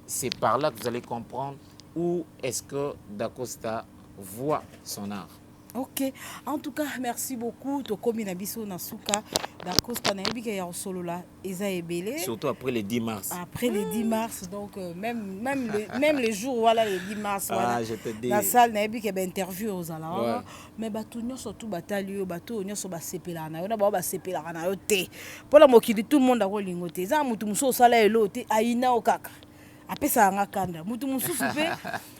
c'est par là que vous allez comprendre où est-ce que Dacosta voit son art. Ok, en tout cas, merci beaucoup. Tokomi Nabiso Nasuka, Dacosta Naibika ya solo là, Eza Ebele. Surtout après le 10 mars. Après le 10 mars, donc même les jours, voilà, le 10 mars, voilà. Je te dis. La salle Naibika ba interview aux ala. Mais bato nyo surtout batalio, bato nyo so ba sepela na yo, na ba sepela na yo te. Pour la mokili tout le monde a kolingo te. Za mutu muso sala elo te, aina okaka. Apesa nga kanda. Mutu muso supe,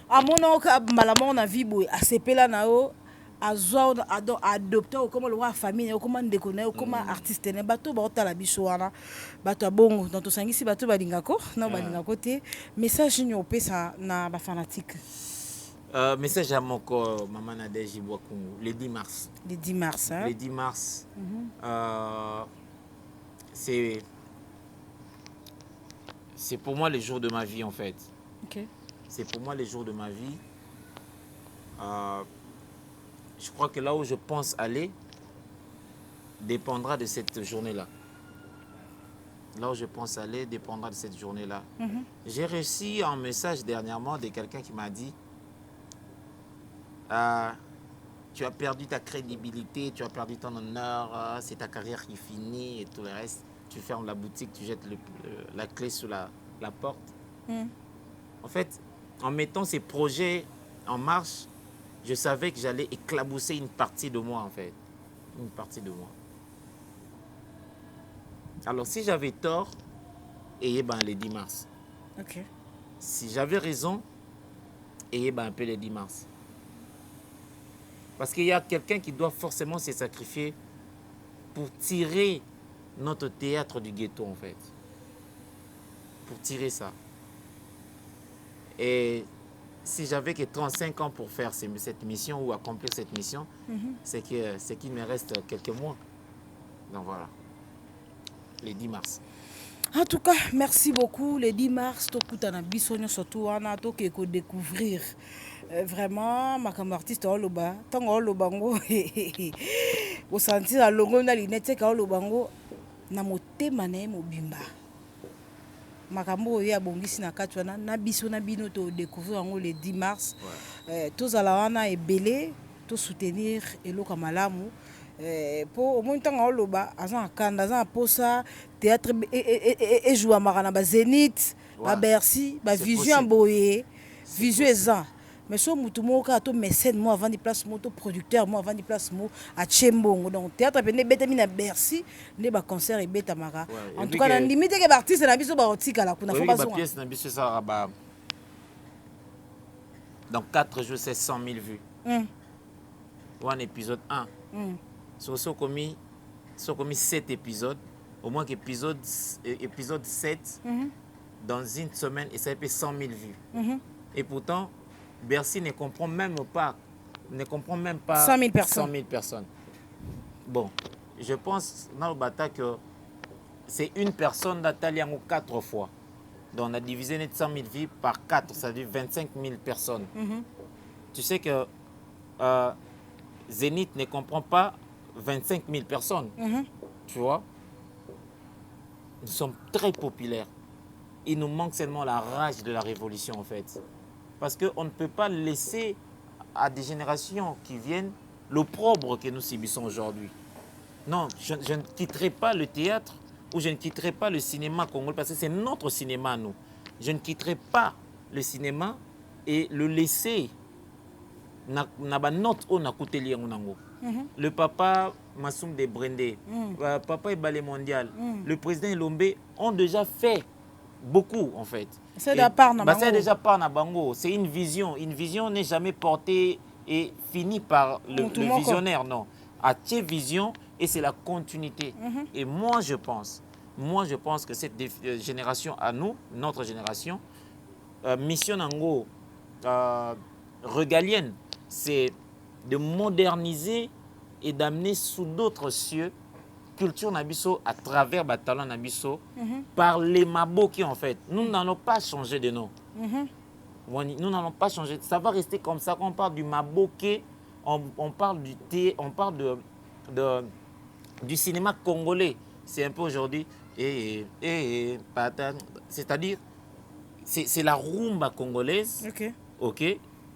amona oka malamo na vibo, asepela na yo. Adopter comme le famille comme ndeko na comme artiste ne bato ba otala biso wana bato bongo dans to sangisi bato balingako na balingako te message ni opesa na ba fanatique message à mon corps maman Nadège Boakoum le 10 mars le 10 mars hein? Le 10 mars c'est pour moi le jour de ma vie en fait. C'est pour moi le jour de ma vie. Je crois que là où je pense aller dépendra de cette journée-là. Là où je pense aller dépendra de cette journée-là. J'ai reçu un message dernièrement de quelqu'un qui m'a dit tu as perdu ta crédibilité, tu as perdu ton honneur, c'est ta carrière qui finit et tout le reste. Tu fermes la boutique, tu jettes la clé sous la porte. En fait, en mettant ces projets en marche, je savais que j'allais éclabousser une partie de moi, en fait. Une partie de moi. Alors, si j'avais tort, et ben, le 10 mars. Si j'avais raison, et un peu le 10 mars. Parce qu'il y a quelqu'un qui doit forcément se sacrifier pour tirer notre théâtre du ghetto, en fait. Pour tirer ça. Et si j'avais que 35 ans pour faire cette mission ou accomplir cette mission, c'est qu'il me reste quelques mois. Donc voilà, le 10 mars. En tout cas, merci beaucoup. Le 10 mars, tokutana bisonyo surtout wana tokeko découvrir vraiment makambo artiste oloba tango olobango au sentir la longo na linete ka olobango na motema na mobimba. Makambo ya bongisi na kati wana na biso na bino to découvrir ngo le 10 mars. Tozala wana ebele to soutenir eloko malamu. Pour au moins tant oloba azan kanda azan posa théâtre et jouer à marana ba Zénith ba Bercy ba vision boye vision eza mais so mutu moka to mécène moi avant di place moto producteur moi avant di place mo a Tchembongo donc théâtre pene betami na Bercy ne ba concert et beta mara en tout cas na limite que ba artiste na biso ba otika la kuna faut pas ba pièce na biso ça ba dans 4 jours c'est 100 000 vues. Un épisode 1. Sur ce commis 7 épisodes, au moins épisode 7, dans une semaine, et ça fait 100 000 vues. Et pourtant, Bercy ne comprend même pas 100 000 personnes. Bon, je pense dans le bataille que c'est une personne d'Ataliango 4 fois. Donc on a divisé les 100 000 vues par 4, ça veut dire 25 000 personnes. Tu sais que Zénith ne comprend pas 25 000 personnes. Tu vois? Nous sommes très populaires. Il nous manque seulement la rage de la révolution, en fait. Parce qu'on ne peut pas laisser à des générations qui viennent l'opprobre que nous subissons aujourd'hui. Non, je ne quitterai pas le théâtre ou je ne quitterai pas le cinéma congolais parce que c'est notre cinéma, nous. Je ne quitterai pas le cinéma et le laisser. Le papa Massoum de Brendé, papa Ibalé Mondial, le président Ilombe ont déjà fait beaucoup en fait. C'est déjà part na bango. C'est une vision. Une vision n'est jamais portée et finie par le visionnaire, non. À tes vision et c'est la continuité. Et moi je pense que cette génération à nous, notre génération, mission nango régalienne, c'est de moderniser et d'amener sous d'autres cieux culture nabiso à travers Batalan nabiso par les maboki en fait. Nous n'allons pas changer de nom. Nous n'allons pas changer. Ça va rester comme ça. Quand on parle du maboki, on parle du thé, on parle du cinéma congolais. C'est un peu aujourd'hui. C'est-à-dire, c'est la rumba congolaise. Ok,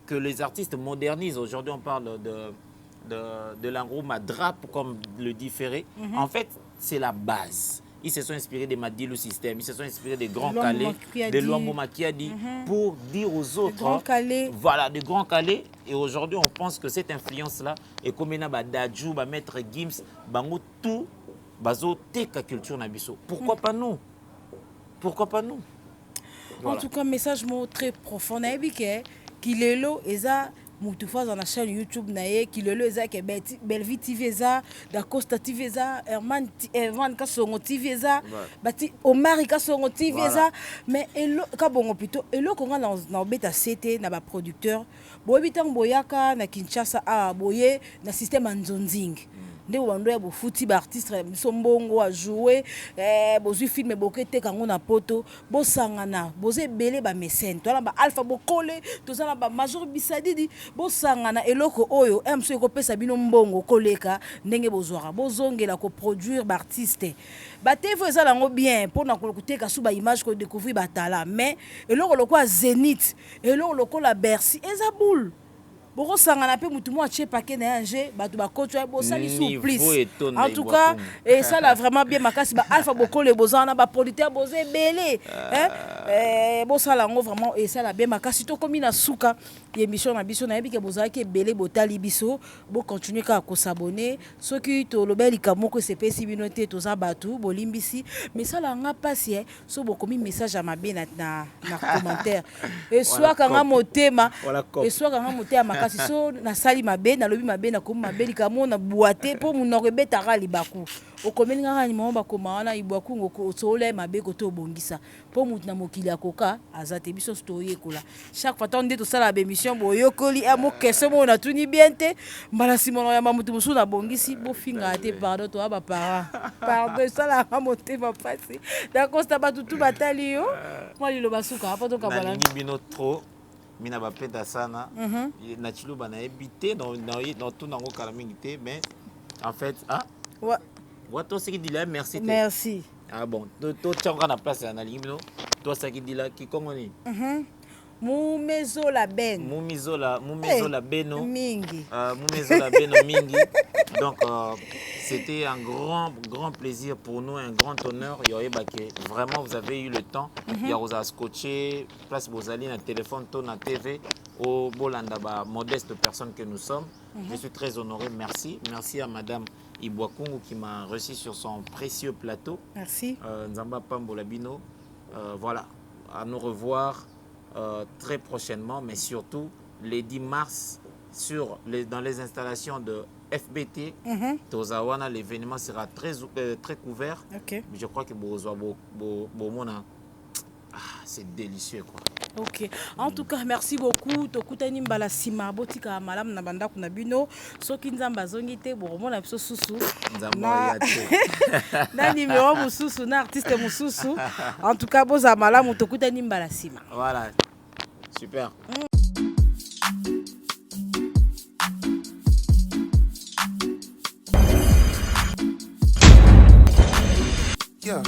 que les artistes modernisent. Aujourd'hui, on parle de la rumba drap, comme le dit Ferré. En fait, c'est la base. Ils se sont inspirés des Madilu System, ils se sont inspirés des Grands Calais, de Luambo Makiadi, pour dire aux autres, voilà, de Grands Calais. Et aujourd'hui, on pense que cette influence-là, et comme il y a Dadjou, Maître Gims, Bango, tout, Bazo, Teka culture Nabiso. Pourquoi pas nous? Pourquoi pas nous? Voilà. En tout cas, message très profond. Kilelo eza mutufa dans la chaîne YouTube naye kilelo eza ke Belvi TV eza da Costa TV eza Herman Kasongo TV eza bati Omar Kasongo TV eza mais elo ka bongo plutôt elo konga na beta CT na ba producteur boyebi tang boyaka na Kinshasa a boye na système Nzonzing. Nde wando ya bofuti ba artiste sombongo a jouer bozu film bokete kango na poto bosangana boze belé ba mécène to na ba Alpha Bokole to na ba Major Bisadidi bosangana eloko oyo MC ko pesa bino mbongo koleka ndenge bozwara bozongela ko produire ba artiste ba TV eza lango bien pour na koteka sous ba image ko découvrir ba talent mais eloko lokwa Zénith eloko lokola Bercy eza boule. Boko sangana pe mutu mo ache paquet na anje batu ba coach bo sali souplice en tout cas et ça là vraiment bien makasi ba Alpha Bokole bozana ba producteur bozé belé hein bosala yango vraiment esala bien makasi tokomi na suka ya émission na biso nayebi ke bozalaki ebele botali biso bocontinue kaka kosabone soki tolobeli likambo moko esepesi bino te toza bato bolimbisi mais sala nga mpasi so bokomi message ya mabe na commentaire eswakanga motema makasi so nasali mabe nalobi mabe nakomi mabe likambo na bwate mpo munoko ebetaka libaku okomeli ngaka nimamo bakoma wana ibwaku osola mabe kote obongisa mpo mutu na mokili akoka aza te biso toyekola chaque fois tonde tosala bémission boyokoli mokese mo natuni bien te mbala simono ya mamutu mosusu na bongisi bofinga te pardon to aba parent pardon sala nga motema pasi dakosta bato tu batali yo moi liloba suka apo toka bala bino trop mina bapenda sana na chiluba na ebité dans tout nango kala mingi te mais en fait ouais toi c'est qui dit là merci ah bon toi tu as na place na limino toi c'est qui dit là qui kongoni Mumezo la beno mingi mingi donc c'était un grand plaisir pour nous, un grand honneur. Vraiment vous avez eu le temps il y a aux scotché place bozali na téléphone to na TV au bolanda ba modeste personne que nous sommes. Je suis très honoré, merci à madame Ibwakungu qui m'a reçu sur son précieux plateau. Merci. Nzamba Pambola Bino. Voilà, à nous revoir très prochainement, mais surtout les 10 mars dans les installations de FBT. Tozawana, l'événement sera très couvert. Okay. Je crois que c'est délicieux quoi. Ok. En tout cas, merci beaucoup. Tokutani mbala sima botika malam na banda kuna bino. Soki nzamba zongi te bomona biso susu. Nzamba ya te. Na numéro mususu na artiste mususu. En tout cas, boza malam tokutani mbala sima. Voilà. Super. Yeah.